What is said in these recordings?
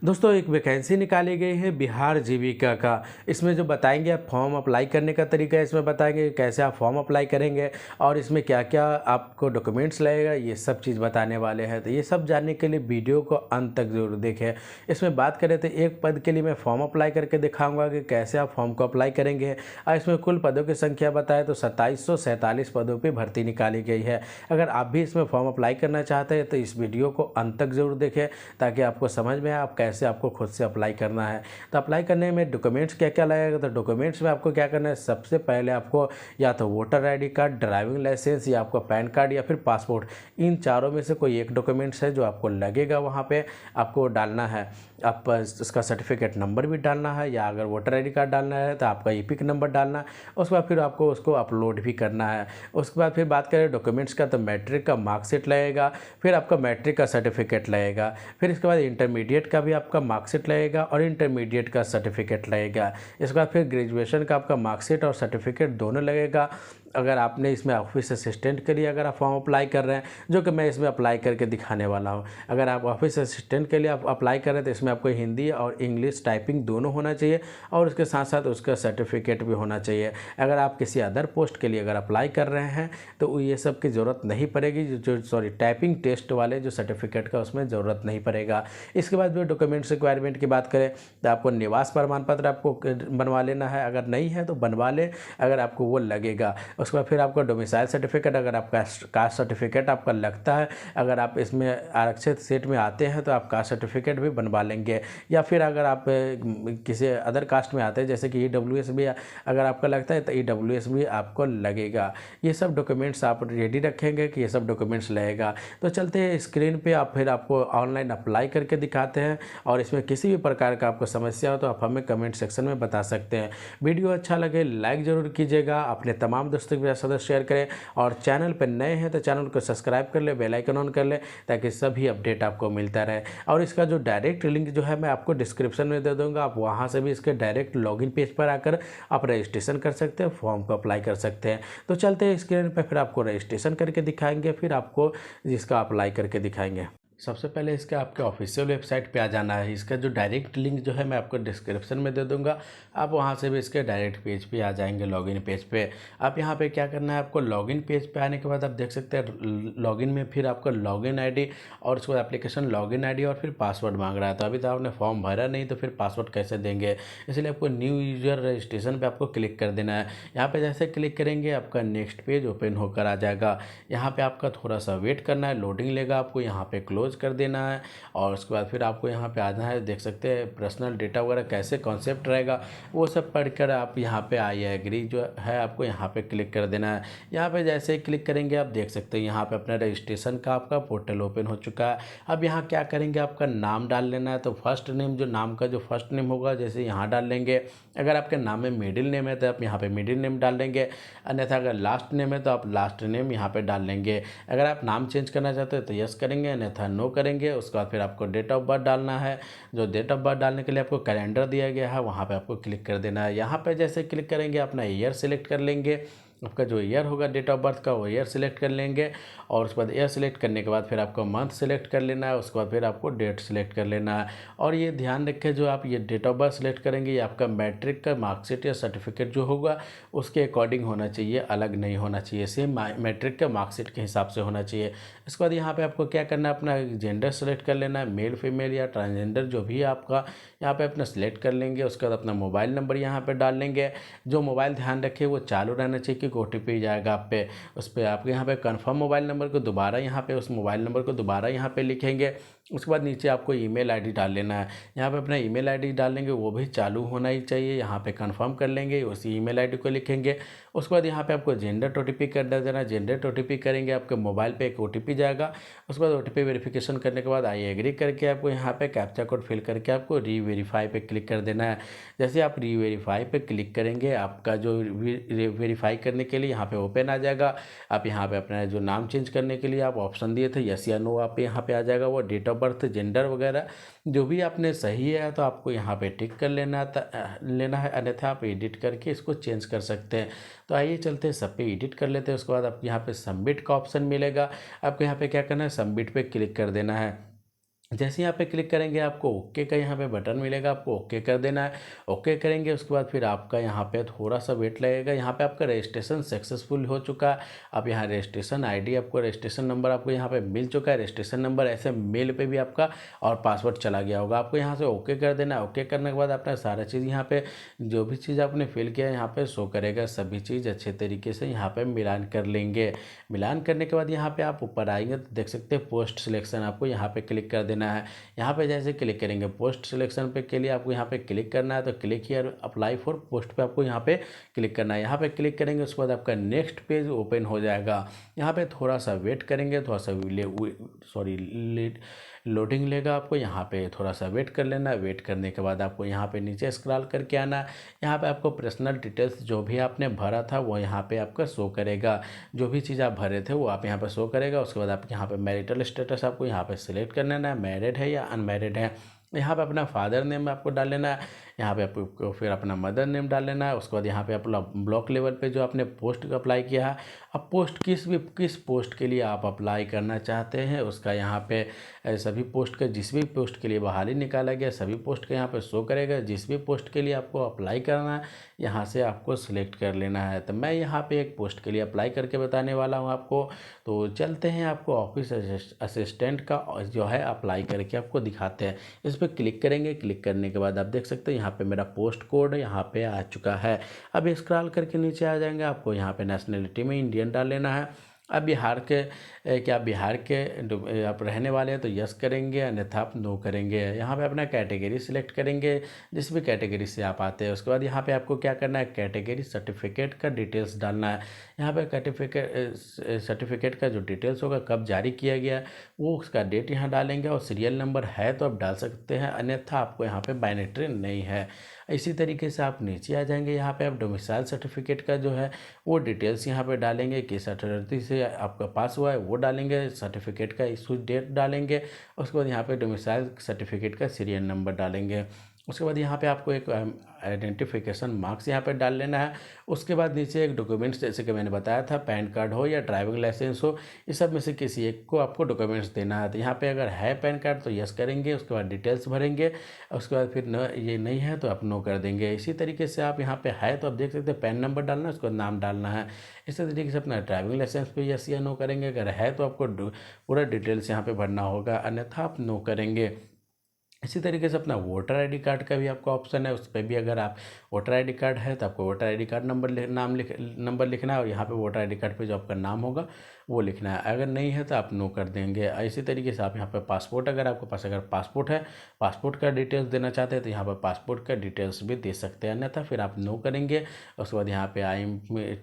दोस्तों एक वैकेंसी निकाली गई है बिहार जीविका का। इसमें जो बताएंगे आप फॉर्म अप्लाई करने का तरीका, इसमें बताएंगे कैसे आप फॉर्म अप्लाई करेंगे और इसमें क्या क्या आपको डॉक्यूमेंट्स लगेगा, ये सब चीज़ बताने वाले हैं। तो ये सब जानने के लिए वीडियो को अंत तक जरूर देखें। इसमें बात करें तो एक पद के लिए मैं फॉर्म अप्लाई करके दिखाऊंगा कि कैसे आप फॉर्म को अप्लाई करेंगे। और इसमें कुल पदों की संख्या बताए तो 2747 पदों पर भर्ती निकाली गई है। अगर आप भी इसमें फॉर्म अप्लाई करना चाहते हैं तो इस वीडियो को अंत तक जरूर देखें ताकि आपको समझ में आए आप कैसे आपको खुद से अप्लाई करना है। तो अप्लाई करने में डॉक्यूमेंट्स क्या क्या लगेगा, तो डॉक्यूमेंट्स में आपको क्या करना है, सबसे पहले आपको या तो voter ID card, driving license या आपका पैन कार्ड या फिर पासपोर्ट, इन चारों में से कोई एक डॉक्यूमेंट्स है जो आपको लगेगा। वहाँ पे आपको डालना है, आप इसका सर्टिफिकेट नंबर भी डालना है, या अगर वोटर आईडी कार्ड डालना है तो आपका ईपिक नंबर डालना है। उसके बाद फिर आपको उसको अपलोड भी करना है। उसके बाद फिर बात करें डॉक्यूमेंट्स का, तो मैट्रिक का मार्कशीट लगेगा, फिर आपका मैट्रिक का सर्टिफिकेट लगेगा, फिर इसके बाद इंटरमीडिएट का भी आपका मार्कशीट लगेगा और इंटरमीडिएट का सर्टिफिकेट लगेगा। इसके बाद फिर ग्रेजुएशन का आपका मार्कशीट और सर्टिफिकेट दोनों लगेगा। अगर आपने इसमें ऑफिस असिस्टेंट के लिए अगर आप फॉर्म अप्लाई कर रहे हैं, जो कि मैं इसमें अप्लाई करके दिखाने वाला हूं, अगर आप ऑफिस असिस्टेंट के लिए आप अप्लाई कर रहे हैं तो इसमें आपको हिंदी और इंग्लिश टाइपिंग दोनों होना चाहिए और उसके साथ साथ उसका सर्टिफिकेट भी होना चाहिए। अगर आप किसी अदर पोस्ट के लिए अगर अप्लाई कर रहे हैं तो ये सब की ज़रूरत नहीं पड़ेगी, टाइपिंग टेस्ट वाले जो सर्टिफिकेट का उसमें ज़रूरत नहीं पड़ेगा। इसके बाद जो डॉक्यूमेंट्स रिक्वायरमेंट की बात करें तो आपको निवास प्रमाण पत्र आपको बनवा लेना है, अगर नहीं है तो बनवा लें अगर आपको वो लगेगा। उसके बाद फिर आपका डोमिसाइल सर्टिफिकेट, अगर आपका कास्ट सर्टिफिकेट आपका लगता है, अगर आप इसमें आरक्षित सीट में आते हैं तो आप कास्ट सर्टिफिकेट भी बनवा लेंगे। या फिर अगर आप किसी अदर कास्ट में आते हैं जैसे कि EWS भी अगर आपका लगता है तो EWS भी आपको लगेगा। ये सब डॉक्यूमेंट्स आप रेडी रखेंगे कि ये सब डॉक्यूमेंट्स लगेगा। तो चलते हैं स्क्रीन पे, आप फिर आपको ऑनलाइन अप्लाई करके दिखाते हैं और इसमें किसी भी प्रकार का आपको समस्या हो तो आप हमें कमेंट सेक्शन में बता सकते हैं। वीडियो अच्छा लगे लाइक ज़रूर कीजिएगा, अपने तमाम दोस्तों के साथ शेयर करें और चैनल पर नए हैं तो चैनल को सब्सक्राइब कर ले, बेल आइकन ऑन कर ले ताकि सभी अपडेट आपको मिलता रहे। और इसका जो डायरेक्ट लिंक जो है मैं आपको डिस्क्रिप्शन में दे दूंगा, आप वहां से भी इसके डायरेक्ट लॉगिन पेज पर आकर आप रजिस्ट्रेशन कर सकते हैं, फॉर्म को अप्लाई कर सकते हैं। तो चलते हैं स्क्रीन पर, फिर आपको रजिस्ट्रेशन करके दिखाएंगे, फिर आपको इसका अप्लाई करके दिखाएंगे। सबसे पहले इसके आपके ऑफिशियल वेबसाइट पे आ जाना है। इसका जो डायरेक्ट लिंक जो है मैं आपको डिस्क्रिप्शन में दे दूंगा, आप वहां से भी इसके डायरेक्ट पेज पे आ जाएंगे, लॉगिन पेज पे। आप यहां पे क्या करना है, आपको लॉगिन पेज पे आने के बाद आप देख सकते हैं लॉगिन में फिर आपका लॉगिन आईडी और उसको एप्लीकेशन लॉगिन आईडी और फिर पासवर्ड मांग रहा है। तो अभी तो आपने फॉर्म भरा नहीं तो फिर पासवर्ड कैसे देंगे, इसलिए आपको न्यू यूजर रजिस्ट्रेशन पर आपको क्लिक कर देना है। यहाँ पर जैसे क्लिक करेंगे आपका नेक्स्ट पेज ओपन होकर आ जाएगा। यहाँ पर आपका थोड़ा सा वेट करना है, लोडिंग लेगा, आपको यहाँ पर क्लोज कर देना है और उसके बाद फिर आपको यहाँ पे आना है। देख सकते हैं पर्सनल डेटा वगैरह कैसे कॉन्सेप्ट रहेगा वो सब पढ़कर आप यहाँ पे आई एग्री जो है आपको यहाँ पे क्लिक कर देना है। यहाँ पे जैसे ही क्लिक करेंगे आप देख सकते हैं यहाँ पे अपना रजिस्ट्रेशन का आपका पोर्टल ओपन हो चुका है। अब यहाँ क्या करेंगे, आपका नाम डाल लेना है। तो फर्स्ट नेम, जो नाम का जो फर्स्ट नेम होगा जैसे यहाँ डाल लेंगे। अगर आपके नाम में मिडिल नेम है तो आप यहाँ पे मिडिल नेम डाल लेंगे, अन्यथा अगर लास्ट नेम है तो आप लास्ट नेम यहाँ पे डाल लेंगे। अगर आप नाम चेंज करना चाहते हैं तो यस करेंगे, अन्यथा नो करेंगे। उसके बाद फिर आपको डेट ऑफ बर्थ डालना है। जो डेट ऑफ बर्थ डालने के लिए आपको कैलेंडर दिया गया है वहाँ पे आपको क्लिक कर देना है। यहाँ पे जैसे क्लिक करेंगे अपना ईयर सिलेक्ट कर लेंगे, आपका जो ईयर होगा डेट ऑफ बर्थ का वो ईयर सिलेक्ट कर लेंगे और उसके बाद ईयर सिलेक्ट करने के बाद फिर आपको मंथ सिलेक्ट कर लेना है। उसके बाद फिर आपको डेट सिलेक्ट कर लेना है। और ये ध्यान रखें जो आप ये डेट ऑफ बर्थ सिलेक्ट करेंगे ये आपका मैट्रिक का मार्कशीट या सर्टिफिकेट जो होगा उसके अकॉर्डिंग होना चाहिए, अलग नहीं होना चाहिए, सेम मैट्रिक का मार्कशीट के हिसाब से होना चाहिए। इसके बाद यहाँ पर आपको क्या करना है, अपना जेंडर सेलेक्ट कर लेना है, मेल फीमेल या ट्रांसजेंडर जो भी आपका यहाँ पे अपना सिलेक्ट कर लेंगे। उसके बाद अपना मोबाइल नंबर यहाँ पे डाल लेंगे। जो मोबाइल ध्यान रखें वो चालू रहना चाहिए कि OTP जाएगा आप पे, उस पर आपके यहाँ पे कंफर्म मोबाइल नंबर को दोबारा यहाँ पे उस मोबाइल नंबर को दोबारा यहाँ पे लिखेंगे। उसके बाद नीचे आपको ईमेल आईडी डाल लेना है। यहाँ पे अपना ईमेल आईडी डाल लेंगे, वो भी चालू होना ही चाहिए। यहाँ पे कंफर्म कर लेंगे, उसी ईमेल आईडी को लिखेंगे। उसके बाद यहाँ पे आपको जेंडर OTP कर देना। जेंडर OTP करेंगे, आपके मोबाइल पे एक OTP जाएगा। उसके बाद OTP वेरिफिकेशन करने के बाद आई एग्री करके आपको यहाँ पे कैप्चा कोड फिल करके आपको रीवेरीफाई पे क्लिक कर देना है। जैसे आप रीवेरीफाई पे क्लिक करेंगे आपका जो वेरीफाई करने के लिए यहाँ पे ओपन आ जाएगा। आप यहाँ पे अपना जो नाम चेंज करने के लिए आप ऑप्शन दिए थे यस या नो, आप यहाँ पे आ जाएगा। वो डेट ऑफ बर्थ, जेंडर वगैरह जो भी आपने सही है तो आपको यहाँ पे टिक कर लेना है, अन्यथा आप एडिट करके इसको चेंज कर सकते हैं। तो आइए चलते हैं सब पे एडिट कर लेते हैं। उसके बाद आप यहाँ पे सबमिट का ऑप्शन मिलेगा, आपको यहाँ पे क्या करना है, सबमिट पे क्लिक कर देना है। जैसे यहाँ पे क्लिक करेंगे आपको ओके का यहाँ पे बटन मिलेगा, आपको ओके कर देना है। ओके करेंगे उसके बाद फिर आपका यहाँ पे थोड़ा सा वेट लगेगा। यहाँ पे आपका रजिस्ट्रेशन सक्सेसफुल हो चुका है। अब यहाँ रजिस्ट्रेशन आईडी आपको रजिस्ट्रेशन नंबर आपको यहाँ पे मिल चुका है। रजिस्ट्रेशन नंबर ऐसे मेल पे भी आपका और पासवर्ड चला गया होगा। आपको यहाँ से ओके कर देना है। ओके करने के बाद अपना सारा चीज़ यहाँ पे जो भी चीज़ आपने फिल किया है यहाँ पे शो करेगा। सभी चीज़ अच्छे तरीके से यहाँ पे मिलान कर लेंगे। मिलान करने के बाद यहाँ पे आप ऊपर आएंगे तो देख सकते हैं पोस्ट सिलेक्शन, आपको यहाँ पे क्लिक कर देना है। यहाँ पे जैसे क्लिक करेंगे पोस्ट सिलेक्शन पे के लिए आपको यहाँ पे क्लिक करना है, तो click here apply for post पे आपको यहाँ पे क्लिक करना है। यहाँ पे क्लिक करेंगे उसके बाद आपका नेक्स्ट पेज ओपन हो जाएगा। यहाँ पे थोड़ा सा वेट करेंगे, थोड़ा सा लोडिंग लेगा। आपको यहाँ पे थोड़ा सा वेट कर लेना है। वेट करने के बाद आपको यहाँ पे नीचे स्क्रॉल करके आना है। यहाँ पे आपको पर्सनल डिटेल्स जो भी आपने भरा था वो यहाँ पे आपका शो करेगा। जो भी चीज़ आप भरे थे वो आप यहाँ पे शो करेगा। उसके बाद आप यहाँ पे मैरिटल स्टेटस आपको यहाँ पे सिलेक्ट कर लेना है, मैरिड है या अनमैरिड है। यहाँ पे अपना फादर नेम आपको डाल लेना है। यहाँ पे आपको फिर अपना मदर नेम डाल लेना है। उसके बाद यहाँ पे अपना ब्लॉक लेवल पे जो आपने पोस्ट अप्लाई किया है, अब पोस्ट किस पोस्ट के लिए आप अप्लाई करना चाहते हैं उसका यहाँ पे सभी पोस्ट का जिस भी पोस्ट के लिए बहाली निकाला गया सभी पोस्ट का यहाँ पे शो करेगा। जिस भी पोस्ट के लिए आपको अप्लाई करना है यहाँ से आपको सिलेक्ट कर लेना है। तो मैं यहाँ पे एक पोस्ट के लिए अप्लाई करके बताने वाला हूँ आपको। तो चलते हैं आपको ऑफिस असिस्टेंट का जो है अप्लाई करके आपको दिखाते हैं। इस पर क्लिक करेंगे। क्लिक करने के बाद आप देख सकते हैं यहाँ पे मेरा पोस्ट कोड यहाँ पे आ चुका है। अब स्क्रॉल करके नीचे आ जाएंगे। आपको यहाँ पे नेशनलिटी में इंडियन डाल लेना है। अब बिहार के क्या बिहार के आप रहने वाले हैं तो यस करेंगे, अन्यथा आप नो करेंगे। यहाँ पे अपना कैटेगरी सिलेक्ट करेंगे जिस भी कैटेगरी से आप आते हैं। उसके बाद यहाँ पे आपको क्या करना है, कैटेगरी सर्टिफिकेट का डिटेल्स डालना है। यहाँ पे सर्टिफिकेट का जो डिटेल्स होगा कब जारी किया गया वो उसका डेट यहाँ डालेंगे, और सीरियल नंबर है तो आप डाल सकते हैं, अन्यथा आपको यहाँ पे बायनेट्री नहीं है। इसी तरीके से आप नीचे आ जाएंगे। यहाँ पे आप डोमिसाइल सर्टिफिकेट का जो है वो डिटेल्स यहाँ पे डालेंगे, किस अथॉरिटी से आपका पास हुआ है वो डालेंगे, सर्टिफिकेट का इशू डेट डालेंगे। उसके बाद यहाँ पे डोमिसाइल सर्टिफिकेट का सीरियल नंबर डालेंगे। उसके बाद यहाँ पे आपको एक आइडेंटिफिकेशन मार्क्स यहाँ पे डाल लेना है। उसके बाद नीचे एक डॉक्यूमेंट्स जैसे कि मैंने बताया था पैन कार्ड हो या ड्राइविंग लाइसेंस हो, इस सब में से किसी एक को आपको डॉक्यूमेंट्स देना है। तो यहाँ पे अगर है पैन कार्ड तो यस करेंगे, उसके बाद डिटेल्स भरेंगे। उसके बाद फिर न ये नहीं है तो आप नो कर देंगे। इसी तरीके से आप यहाँ पे है तो आप देख सकते हैं पैन नंबर डालना है, उसके बाद नाम डालना है। इसी तरीके से अपना ड्राइविंग लाइसेंस पे यस या नो करेंगे। अगर है तो आपको पूरा डिटेल्स यहाँ पे भरना होगा, अन्यथा आप नो करेंगे। इसी तरीके से अपना वोटर आईडी कार्ड का भी आपका ऑप्शन है, उस पर भी अगर आप वोटर आईडी कार्ड है तो आपको वोटर आईडी कार्ड नंबर लिखना है, और यहाँ पे वोटर आईडी कार्ड पे जो आपका नाम होगा वो लिखना है। अगर नहीं है तो आप नो कर देंगे। इसी तरीके से आप यहाँ पे पासपोर्ट अगर आपके पास अगर पासपोर्ट है, पासपोर्ट का डिटेल्स देना चाहते हैं तो यहाँ पर पासपोर्ट का डिटेल्स भी दे सकते हैं, अन्यथा फिर आप नो करेंगे। उसके बाद यहाँ पे आई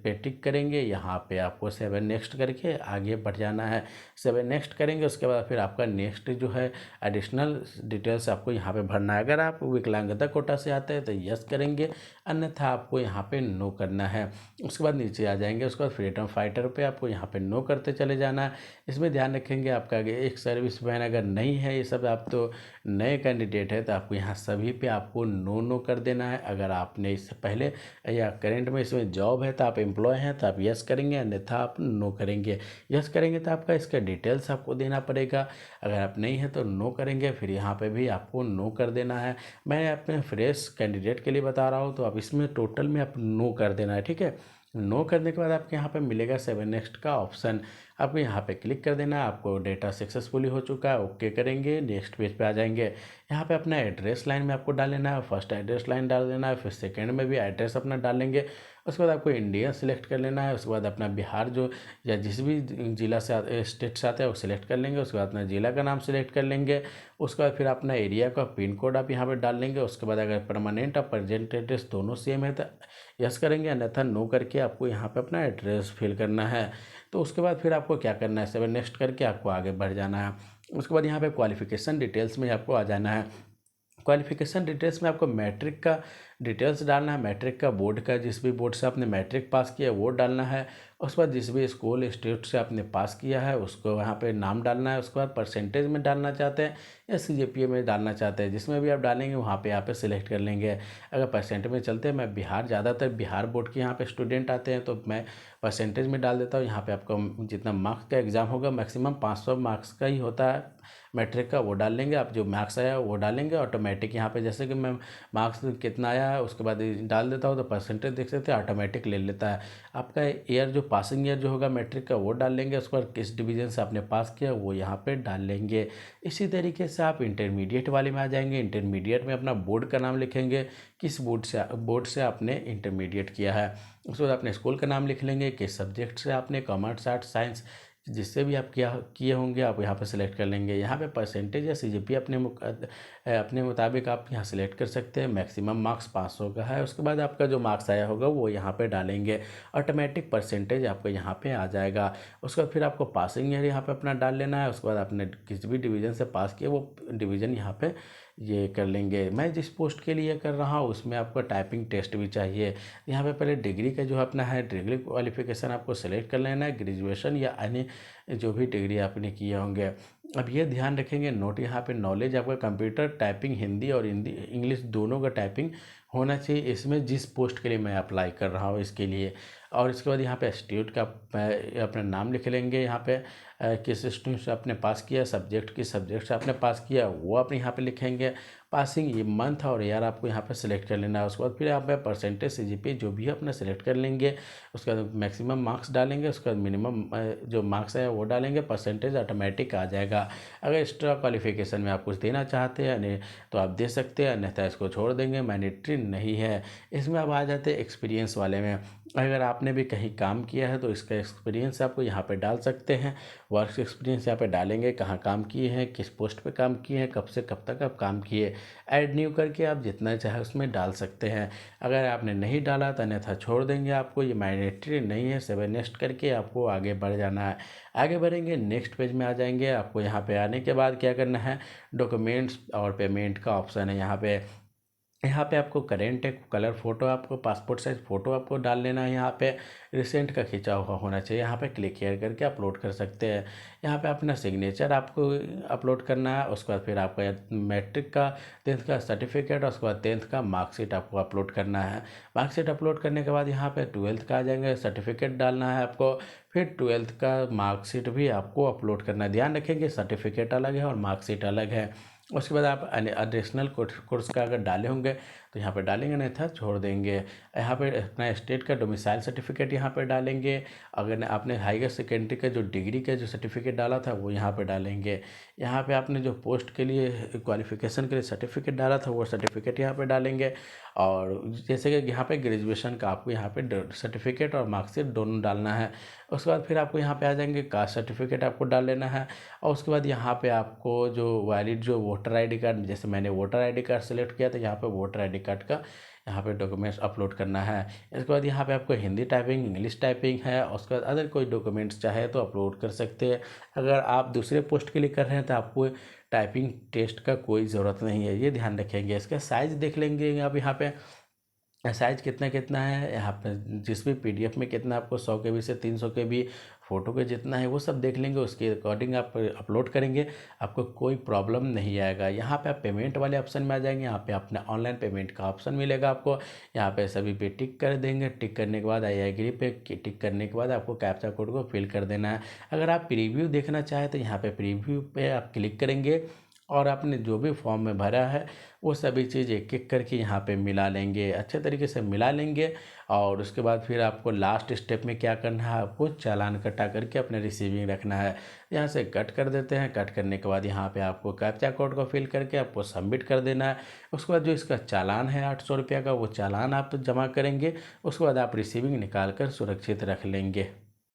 पे टिक करेंगे। यहाँ पे आपको 7 नेक्स्ट करके आगे बढ़ जाना है। 7 नेक्स्ट करेंगे। उसके बाद फिर आपका नेक्स्ट जो है एडिशनल डिटेल्स आपको यहाँ पे भरना है। अगर आप विकलांगता कोटा से आते हैं तो यस करेंगे, अन्यथा आपको यहाँ पे नो करना है। उसके बाद नीचे आ जाएंगे। उसके बाद फ्रीडम फाइटर पे आपको यहाँ पे नो करते चले जाना है। इसमें ध्यान रखेंगे आपका एक सर्विस मैन अगर नहीं है, ये सब आप तो नए कैंडिडेट है तो आपको यहाँ सभी पे आपको नो कर देना है। अगर आपने इससे पहले या करेंट में इसमें जॉब है तो आप एम्प्लॉय हैं तो आप यस करेंगे, अन्यथा आप नो करेंगे। यस करेंगे तो आपका इसका डिटेल्स आपको देना पड़ेगा। अगर आप नहीं है तो नो करेंगे, फिर यहाँ पे भी आपको नो कर देना है। मैं अपने फ्रेश कैंडिडेट के लिए बता रहा हूँ तो आप इसमें टोटल में आप नो कर देना है, ठीक है। नो करने के बाद आपके यहाँ पे मिलेगा 7 नेक्स्ट का ऑप्शन, आपको यहाँ पे क्लिक कर देना है। आपको डेटा सक्सेसफुली हो चुका है, ओके करेंगे, नेक्स्ट पेज पे आ जाएंगे। यहाँ पे अपना एड्रेस लाइन में आपको डाल लेना है, फर्स्ट एड्रेस लाइन डाल देना है, फिर सेकंड में भी एड्रेस अपना डालेंगे। उसके बाद आपको इंडिया सेलेक्ट कर लेना है। उसके बाद अपना बिहार जो या जिस भी जिला से स्टेट से आता है वो सिलेक्ट कर लेंगे। उसके बाद अपना जिला का नाम सेलेक्ट कर लेंगे। उसके बाद फिर अपना एरिया का पिन कोड आप यहाँ पर डाल लेंगे। उसके बाद अगर परमानेंट और प्रेजेंट एड्रेस दोनों सेम है तो यस करेंगे, अन्यथा नो करके आपको यहाँ पे अपना एड्रेस फिल करना है। तो उसके बाद फिर आपको क्या करना है, 7 नेक्स्ट करके आपको आगे बढ़ जाना है। उसके बाद यहाँ पे क्वालिफिकेशन डिटेल्स में आपको आ जाना है। क्वालिफिकेशन डिटेल्स में आपको मैट्रिक का डिटेल्स डालना है, मैट्रिक का बोर्ड का, जिस भी बोर्ड से आपने मैट्रिक पास किया है वो डालना है। उसके बाद जिस भी स्कूल इंस्टीट्यूट से आपने पास किया है उसको वहाँ पे नाम डालना है। उसके बाद परसेंटेज में डालना चाहते हैं या सीजीपीए में डालना चाहते हैं, जिसमें भी आप डालेंगे वहाँ पे यहाँ पे सिलेक्ट कर लेंगे। अगर परसेंट में चलते हैं, मैं बिहार ज़्यादातर बिहार बोर्ड के यहाँ पे स्टूडेंट आते हैं तो मैं परसेंटेज में डाल देता हूँ। यहाँ पे आपका जितना मार्क्स का एग्ज़ाम होगा मैक्सिमम 500 मार्क्स का ही होता है मैट्रिक का, वो डाल लेंगे। आप जो मार्क्स आया वो डालेंगे ऑटोमेटिक। यहाँ पे जैसे कि मैं मार्क्स कितना आया है उसके बाद डाल देता हूँ तो परसेंटेज देख सकते हैं ऑटोमेटिक ले लेता है। आपका ईयर जो पासिंग ईयर जो होगा मैट्रिक का वो डाल लेंगे। उसके बाद किस डिवीज़न से आपने पास किया वो यहाँ पे डाल लेंगे। इसी तरीके से आप इंटरमीडिएट वाले में आ जाएंगे। इंटरमीडिएट में अपना बोर्ड का नाम लिखेंगे, किस बोर्ड से आपने इंटरमीडिएट किया है। उसके बाद अपने स्कूल का नाम लिख लेंगे, किस सब्जेक्ट से आपने, कॉमर्स, आर्ट्स, साइंस, जिससे भी आप क्या किए होंगे आप यहाँ पे सिलेक्ट कर लेंगे। यहाँ पे परसेंटेज या सीजीपीए अपने मुताबिक आप यहाँ सिलेक्ट कर सकते हैं। मैक्सिमम मार्क्स 500 का है। उसके बाद आपका जो मार्क्स आया होगा वो यहाँ पे डालेंगे, ऑटोमेटिक परसेंटेज आपको यहाँ पे आ जाएगा। उसके बाद फिर आपको पासिंग ईयर यहाँ पे अपना डाल लेना है। उसके बाद आपने किसी भी डिवीज़न से पास किया वो डिवीज़न यहाँ पे ये कर लेंगे। मैं जिस पोस्ट के लिए कर रहा हूँ उसमें आपको टाइपिंग टेस्ट भी चाहिए। यहाँ पे पहले डिग्री का जो अपना है डिग्री क्वालिफिकेशन आपको सेलेक्ट कर लेना है, ग्रेजुएशन या अन्य जो भी डिग्री आपने किए होंगे। अब ये ध्यान रखेंगे नोट यहाँ पे नॉलेज आपका कंप्यूटर टाइपिंग हिंदी और इंग्लिश दोनों का टाइपिंग होना चाहिए इसमें, जिस पोस्ट के लिए मैं अप्लाई कर रहा हूँ इसके लिए। और इसके बाद यहाँ पे इंस्टीट्यूट का अपना नाम लिख लेंगे। यहाँ पे किस इंस्टीट्यूट से आपने पास किया, सब्जेक्ट किस सब्जेक्ट से आपने पास किया वो आप यहाँ पे लिखेंगे। पासिंग ये मंथ और ईयर आपको यहाँ पे सिलेक्ट कर लेना है। उसके बाद फिर आप परसेंटेज सीजीपीए जो भी अपना सिलेक्ट कर लेंगे। उसके बाद मैक्सिमम मार्क्स डालेंगे, उसके बाद मिनिमम जो मार्क्स है वो डालेंगे, परसेंटेज ऑटोमेटिक आ जाएगा। अगर एक्स्ट्रा क्वालिफिकेशन में आप कुछ देना चाहते हैं नहीं तो आप दे सकते हैं, अन्यथा इसको छोड़ देंगे, मैंडेटरी नहीं है। इसमें अब आ जाते हैं एक्सपीरियंस वाले में। अगर आपने भी कहीं काम किया है तो इसका एक्सपीरियंस आपको यहाँ पे डाल सकते हैं। वर्क एक्सपीरियंस यहाँ पे डालेंगे, कहाँ काम किए हैं, किस पोस्ट पे काम किए हैं, कब से कब तक आप काम किए। ऐड न्यू करके आप जितना चाहे उसमें डाल सकते हैं। अगर आपने नहीं डाला तो अन्यथा छोड़ देंगे, आपको ये मैंडेटरी नहीं है। 7 नेक्स्ट करके आपको आगे बढ़ जाना है। आगे बढ़ेंगे, नेक्स्ट पेज में आ जाएंगे। आपको यहाँ पे आने के बाद क्या करना है, डॉक्यूमेंट्स और पेमेंट का ऑप्शन है यहाँ पे आपको करेंट एक कलर फोटो, आपको पासपोर्ट साइज फ़ोटो आपको डाल लेना है। यहाँ पे रिसेंट का खींचा हुआ होना चाहिए। यहाँ पे क्लिक हेयर करके अपलोड कर सकते हैं। यहाँ पे अपना सिग्नेचर आपको अपलोड करना है। उसके बाद फिर आपका मैट्रिक का 10th का सर्टिफिकेट और उसके बाद 10th का मार्कशीट आपको अपलोड करना है। मार्कशीट अपलोड करने के बाद यहाँ पे 12th का आ जाएंगे, सर्टिफिकेट डालना है आपको। फिर 12th का मार्कशीट भी आपको अपलोड करना है। ध्यान रखेंगे सर्टिफिकेट अलग है और मार्कशीट अलग है। उसके बाद आप एडिशनल कोर्स का अगर डाले होंगे तो यहाँ पे डालेंगे, नहीं था छोड़ देंगे। यहाँ पे अपना स्टेट का डोमिसाइल सर्टिफिकेट यहाँ पे डालेंगे। अगर आपने हायर सेकेंडरी का जो डिग्री का जो सर्टिफिकेट डाला था वो यहाँ पे डालेंगे। यहाँ पे आपने जो पोस्ट के लिए क्वालिफिकेशन के लिए सर्टिफिकेट डाला था वो सर्टिफिकेट यहाँ पे डालेंगे। और जैसे कि यहाँ पे ग्रेजुएशन का आपको यहाँ पे सर्टिफिकेट और मार्कशीट दोनों डालना है। उसके बाद फिर आपको यहाँ पे आ जाएंगे, कास्ट सर्टिफिकेट आपको डाल लेना है। और उसके बाद यहाँ पे आपको जो वैलिड जो वोटर आईडी कार्ड, जैसे मैंने वोटर आईडी कार्ड सेलेक्ट किया तो यहाँ पे वोटर आईडी कार्ड का यहाँ पे डॉक्यूमेंट्स अपलोड करना है। इसके बाद यहाँ पे आपको हिंदी टाइपिंग इंग्लिश टाइपिंग है। उसके बाद अदर कोई डॉक्यूमेंट्स चाहे तो अपलोड कर सकते हैं। अगर आप दूसरे पोस्ट के लिए कर रहे हैं तो आपको टाइपिंग टेस्ट का कोई ज़रूरत नहीं है, ये ध्यान रखेंगे। इसका साइज़ देख लेंगे आप यहाँ पे साइज कितना कितना है। यहाँ पे जिस भी पीडीएफ में कितना आपको 100 KB से 300 KB फ़ोटो के जितना है वो सब देख लेंगे, उसके अकॉर्डिंग आप अपलोड करेंगे, आपको कोई प्रॉब्लम नहीं आएगा। यहाँ पे आप पेमेंट वाले ऑप्शन में आ जाएंगे। यहाँ पे अपना ऑनलाइन पेमेंट का ऑप्शन मिलेगा आपको। यहाँ पे सभी पे टिक कर देंगे। टिक करने के बाद आई एग्री पे टिक करने के बाद आपको कैप्चा कोड को फिल कर देना है। अगर आप प्रीव्यू देखना चाहें तो यहाँ पे प्रीव्यू पे आप क्लिक करेंगे और आपने जो भी फॉर्म में भरा है वो सभी चीज़ एक एक करके यहाँ पे मिला लेंगे, अच्छे तरीके से मिला लेंगे। और उसके बाद फिर आपको लास्ट स्टेप में क्या करना है, आपको चालान कटा करके अपने रिसीविंग रखना है। यहाँ से कट कर देते हैं। कट करने के बाद यहाँ पे आपको कैप्चा कोड को फिल करके आपको सबमिट कर देना है। उसके बाद जो इसका चालान है 800 रुपये का, वो चालान आप जमा करेंगे। उसके बाद आप रिसीविंग निकाल कर सुरक्षित रख लेंगे।